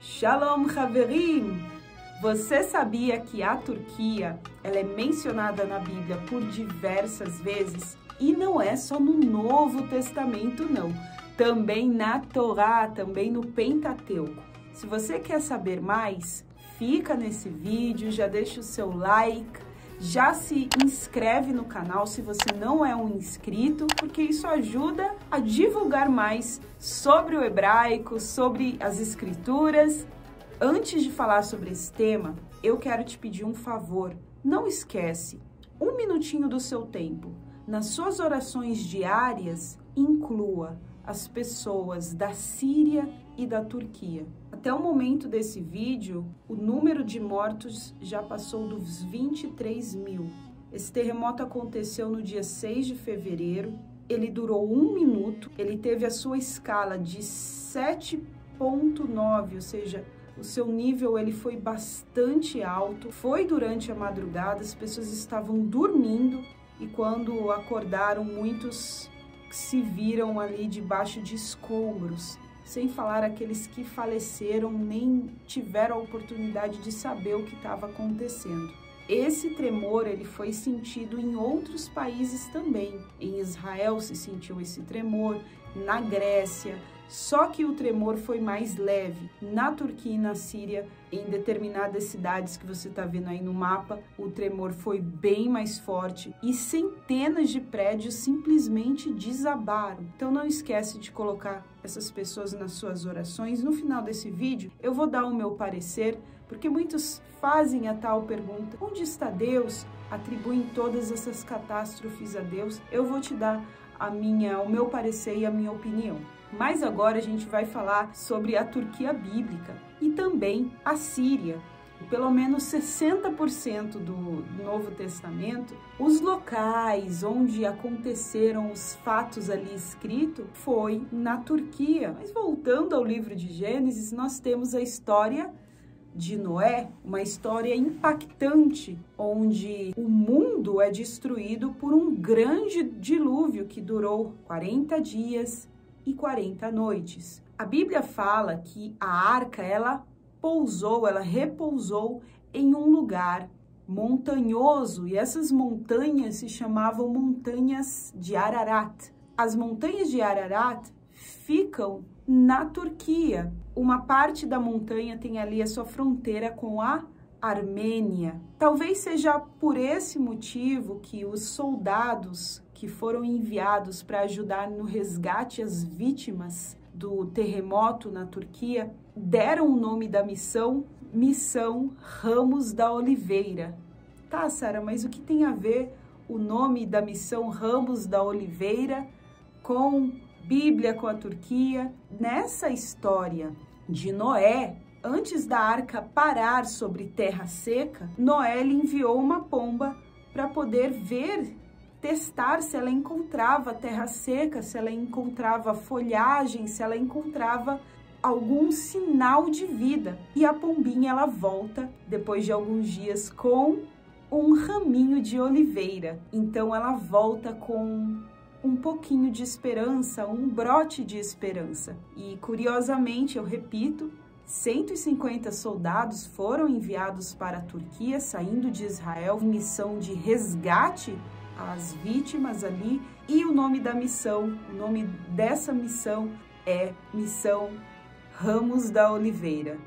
Shalom, Haverim! Você sabia que a Turquia ela é mencionada na Bíblia por diversas vezes? E não é só no Novo Testamento, não. Também na Torá, também no Pentateuco. Se você quer saber mais, fica nesse vídeo, já deixa o seu like, já se inscreve no canal se você não é um inscrito, porque isso ajuda a divulgar mais sobre o hebraico, sobre as escrituras. Antes de falar sobre esse tema, eu quero te pedir um favor. Não esquece, um minutinho do seu tempo. Nas suas orações diárias, inclua as pessoas da Síria e da Turquia. Até o momento desse vídeo, o número de mortos já passou dos 23 mil. Esse terremoto aconteceu no dia 6 de fevereiro, ele durou 1 minuto, ele teve a sua escala de 7,9, ou seja, o seu nível ele foi bastante alto. Foi durante a madrugada, as pessoas estavam dormindo e quando acordaram, muitos se viram ali debaixo de escombros, sem falar aqueles que faleceram nem tiveram a oportunidade de saber o que estava acontecendo. Esse tremor ele foi sentido em outros países também. Em Israel se sentiu esse tremor, na Grécia, só que o tremor foi mais leve. Na Turquia e na Síria, em determinadas cidades que você está vendo aí no mapa, o tremor foi bem mais forte e centenas de prédios simplesmente desabaram. Então não esquece de colocar essas pessoas nas suas orações. No final desse vídeo, eu vou dar o meu parecer, porque muitos fazem a tal pergunta: onde está Deus? Atribuem todas essas catástrofes a Deus. Eu vou te dar o meu parecer e a minha opinião. Mas agora a gente vai falar sobre a Turquia bíblica e também a Síria. Pelo menos 60% do Novo Testamento, os locais onde aconteceram os fatos ali escritos foi na Turquia. Mas voltando ao livro de Gênesis, nós temos a história de Noé, uma história impactante, onde o mundo é destruído por um grande dilúvio que durou 40 dias e 40 noites. A Bíblia fala que a arca, ela repousou em um lugar montanhoso, e essas montanhas se chamavam montanhas de Ararat. As montanhas de Ararat ficam na Turquia. Uma parte da montanha tem ali a sua fronteira com a Armênia. Talvez seja por esse motivo que os soldados que foram enviados para ajudar no resgate às vítimas do terremoto na Turquia deram o nome da missão Ramos da Oliveira. Tá, Sara, mas o que tem a ver o nome da missão Ramos da Oliveira com Bíblia, com a Turquia? Nessa história de Noé, antes da arca parar sobre terra seca, Noé enviou uma pomba para poder testar se ela encontrava terra seca, se ela encontrava folhagem, se ela encontrava algum sinal de vida. E a pombinha ela volta depois de alguns dias com um raminho de oliveira. Então ela volta com um pouquinho de esperança, um brote de esperança. E curiosamente, eu repito, 150 soldados foram enviados para a Turquia, saindo de Israel, em missão de resgate às vítimas ali. E o nome da missão, o nome dessa missão é Missão Ramos da Oliveira.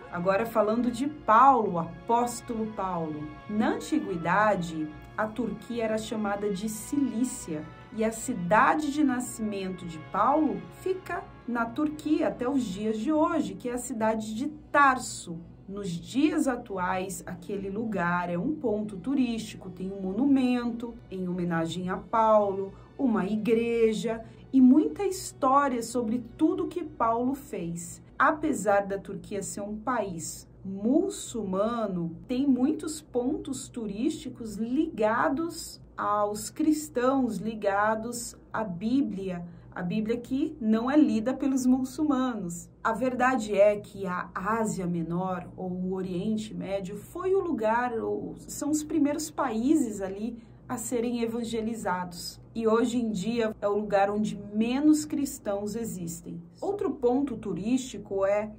Agora falando de Paulo, o apóstolo Paulo. Na antiguidade, a Turquia era chamada de Cilícia e a cidade de nascimento de Paulo fica na Turquia até os dias de hoje, que é a cidade de Tarso. Nos dias atuais, aquele lugar é um ponto turístico, tem um monumento em homenagem a Paulo, uma igreja e muita história sobre tudo que Paulo fez. Apesar da Turquia ser um país muçulmano, tem muitos pontos turísticos ligados aos cristãos, ligados à Bíblia que não é lida pelos muçulmanos. A verdade é que a Ásia Menor, ou o Oriente Médio, foi o lugar, são os primeiros países ali a serem evangelizados. E hoje em dia é o lugar onde menos cristãos existem. Outro ponto turístico é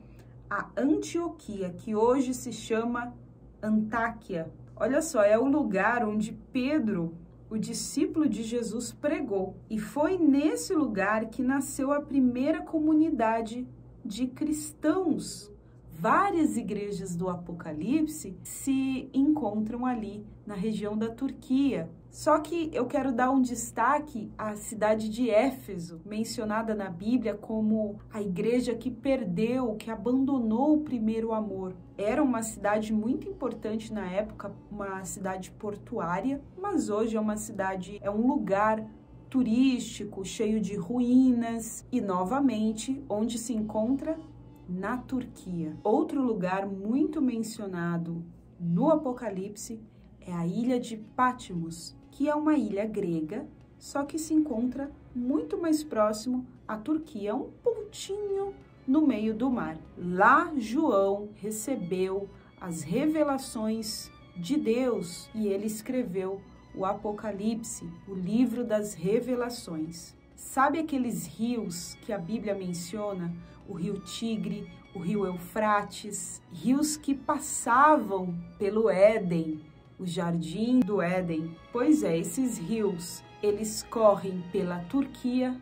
a Antioquia, que hoje se chama Antáquia. Olha só, é o lugar onde Pedro, o discípulo de Jesus, pregou. E foi nesse lugar que nasceu a primeira comunidade de cristãos. Várias igrejas do Apocalipse se encontram ali na região da Turquia. Só que eu quero dar um destaque à cidade de Éfeso, mencionada na Bíblia como a igreja que perdeu, que abandonou o primeiro amor. Era uma cidade muito importante na época, uma cidade portuária, mas hoje é um lugar turístico, cheio de ruínas e, novamente, onde se encontra? Na Turquia. Outro lugar muito mencionado no Apocalipse é a ilha de Patmos, que é uma ilha grega, só que se encontra muito mais próximo à Turquia, um pontinho no meio do mar. Lá João recebeu as revelações de Deus e ele escreveu o Apocalipse, o livro das revelações. Sabe aqueles rios que a Bíblia menciona? O rio Tigre, o rio Eufrates, rios que passavam pelo Éden, o jardim do Éden. Pois é, esses rios, eles correm pela Turquia,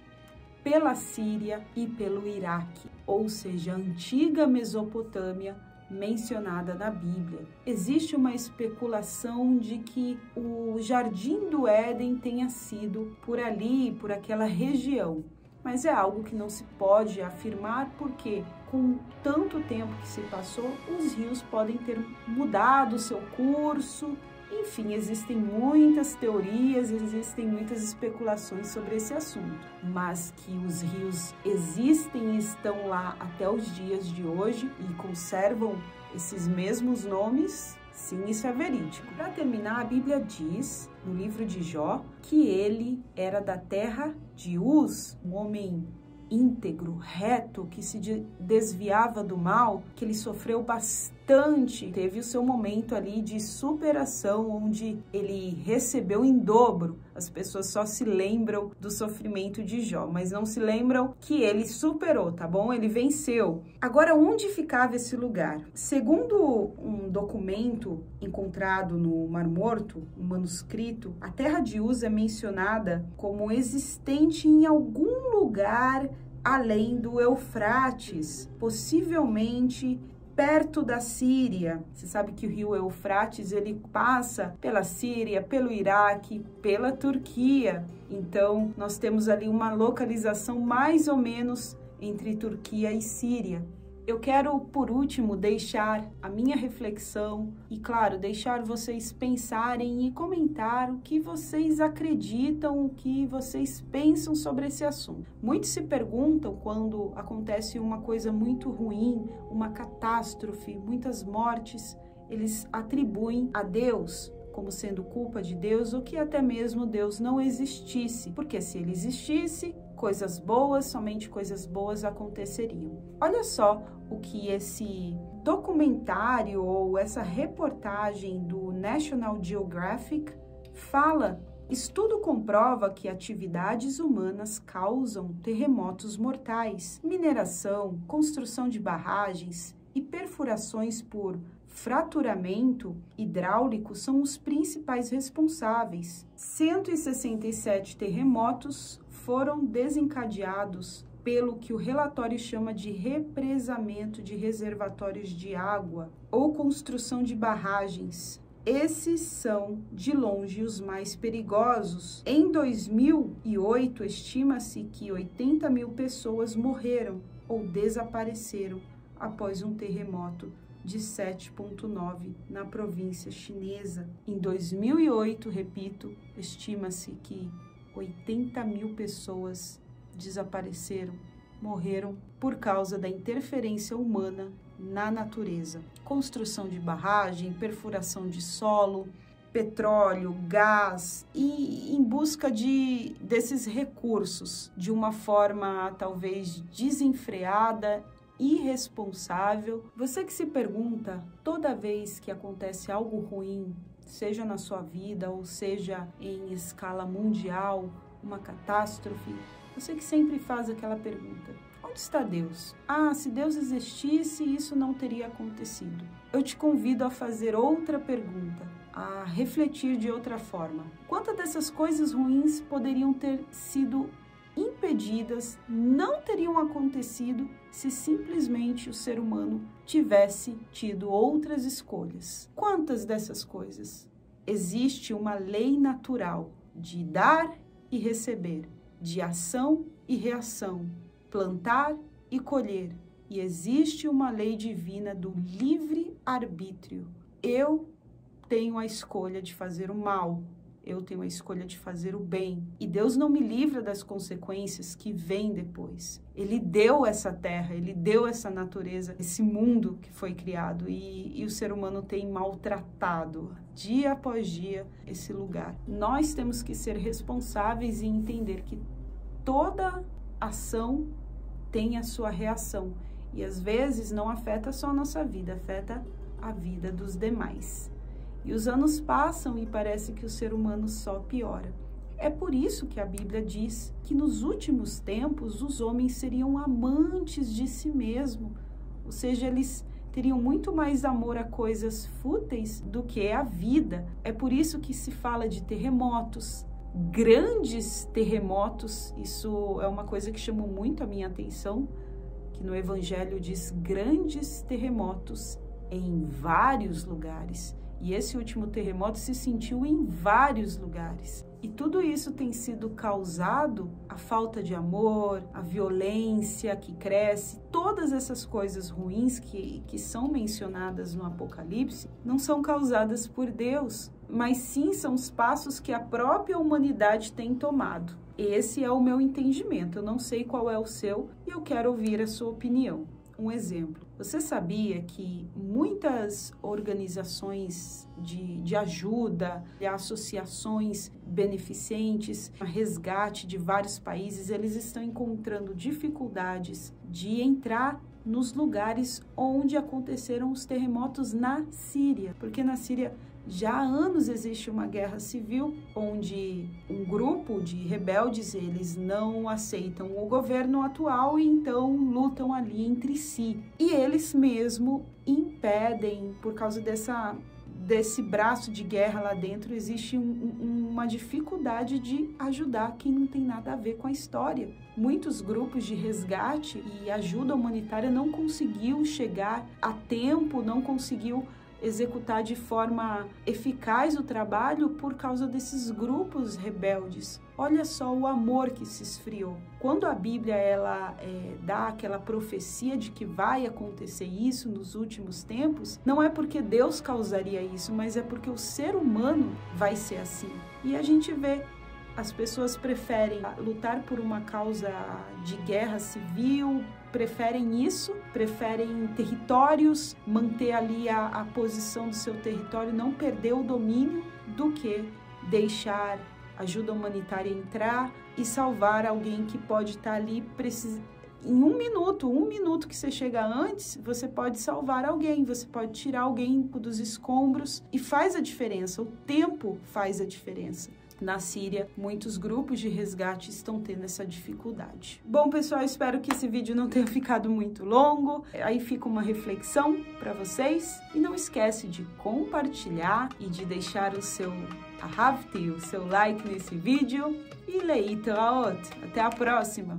pela Síria e pelo Iraque, ou seja, a antiga Mesopotâmia mencionada na Bíblia. Existe uma especulação de que o jardim do Éden tenha sido por ali, por aquela região. Mas é algo que não se pode afirmar porque, com tanto tempo que se passou, os rios podem ter mudado seu curso. Enfim, existem muitas teorias, existem muitas especulações sobre esse assunto. Mas que os rios existem e estão lá até os dias de hoje e conservam esses mesmos nomes, sim, isso é verídico. Para terminar, a Bíblia diz, no livro de Jó, que ele era da terra de Uz, um homem íntegro, reto, que se desviava do mal, que ele sofreu bastante, teve o seu momento ali de superação, onde ele recebeu em dobro. As pessoas só se lembram do sofrimento de Jó, mas não se lembram que ele superou, tá bom? Ele venceu. Agora, onde ficava esse lugar? Segundo um documento encontrado no Mar Morto, um manuscrito, a terra de Uz é mencionada como existente em algum lugar além do Eufrates, possivelmente perto da Síria. Você sabe que o rio Eufrates, ele passa pela Síria, pelo Iraque, pela Turquia. Então, nós temos ali uma localização mais ou menos entre Turquia e Síria. Eu quero, por último, deixar a minha reflexão e, claro, deixar vocês pensarem e comentar o que vocês acreditam, o que vocês pensam sobre esse assunto. Muitos se perguntam quando acontece uma coisa muito ruim, uma catástrofe, muitas mortes, eles atribuem a Deus como sendo culpa de Deus ou que até mesmo Deus não existisse, porque se ele existisse, coisas boas, somente coisas boas aconteceriam. Olha só o que esse documentário ou essa reportagem do National Geographic fala. Estudo comprova que atividades humanas causam terremotos mortais. Mineração, construção de barragens e perfurações por fraturamento hidráulico são os principais responsáveis. 167 terremotos foram desencadeados pelo que o relatório chama de represamento de reservatórios de água ou construção de barragens. Esses são, de longe, os mais perigosos. Em 2008, estima-se que 80 mil pessoas morreram ou desapareceram após um terremoto de 7,9 na província chinesa. Em 2008, repito, estima-se que 80 mil pessoas desapareceram, morreram por causa da interferência humana na natureza. Construção de barragem, perfuração de solo, petróleo, gás e em busca desses recursos de uma forma talvez desenfreada, irresponsável. Você que se pergunta, toda vez que acontece algo ruim, seja na sua vida ou seja em escala mundial, uma catástrofe, você que sempre faz aquela pergunta: onde onde está Deus? Ah, se Deus existisse, isso não teria acontecido. Eu te convido a fazer outra pergunta, a refletir de outra forma. Quantas dessas coisas ruins poderiam ter sido impedidas, não teriam acontecido se simplesmente o ser humano tivesse tido outras escolhas? Quantas dessas coisas? Existe uma lei natural de dar e receber, de ação e reação, plantar e colher. E existe uma lei divina do livre-arbítrio. Eu tenho a escolha de fazer o mal, eu tenho a escolha de fazer o bem. E Deus não me livra das consequências que vêm depois. Ele deu essa terra, ele deu essa natureza, esse mundo que foi criado. E o ser humano tem maltratado, dia após dia, esse lugar. Nós temos que ser responsáveis e entender que toda ação tem a sua reação. E às vezes não afeta só a nossa vida, afeta a vida dos demais. E os anos passam e parece que o ser humano só piora. É por isso que a Bíblia diz que nos últimos tempos os homens seriam amantes de si mesmo, ou seja, eles teriam muito mais amor a coisas fúteis do que a vida. É por isso que se fala de terremotos, grandes terremotos. Isso é uma coisa que chamou muito a minha atenção, que no Evangelho diz grandes terremotos em vários lugares. E esse último terremoto se sentiu em vários lugares. E tudo isso tem sido causado, a falta de amor, a violência que cresce, todas essas coisas ruins que são mencionadas no Apocalipse, não são causadas por Deus, mas sim são os passos que a própria humanidade tem tomado. Esse é o meu entendimento, eu não sei qual é o seu e eu quero ouvir a sua opinião. Um exemplo, você sabia que muitas organizações de ajuda, associações beneficentes, resgate de vários países, eles estão encontrando dificuldades de entrar nos lugares onde aconteceram os terremotos na Síria, porque na Síria já há anos existe uma guerra civil onde um grupo de rebeldes, eles não aceitam o governo atual e então lutam ali entre si. E eles mesmo impedem, por causa desse braço de guerra lá dentro, existe uma dificuldade de ajudar quem não tem nada a ver com a história. Muitos grupos de resgate e ajuda humanitária não conseguiu chegar a tempo, não conseguiu executar de forma eficaz o trabalho por causa desses grupos rebeldes. Olha só o amor que se esfriou. Quando a Bíblia dá aquela profecia de que vai acontecer isso nos últimos tempos, não é porque Deus causaria isso, mas é porque o ser humano vai ser assim. E a gente vê, as pessoas preferem lutar por uma causa de guerra civil, preferem isso, preferem territórios, manter ali a posição do seu território, não perder o domínio, do que deixar ajuda humanitária entrar e salvar alguém que pode estar ali em um minuto que você chega antes, você pode salvar alguém, você pode tirar alguém dos escombros e faz a diferença, o tempo faz a diferença. Na Síria, muitos grupos de resgate estão tendo essa dificuldade. Bom, pessoal, espero que esse vídeo não tenha ficado muito longo. Aí fica uma reflexão para vocês. E não esquece de compartilhar e de deixar o seu ahavti, o seu like nesse vídeo. E leiteraot. Até a próxima!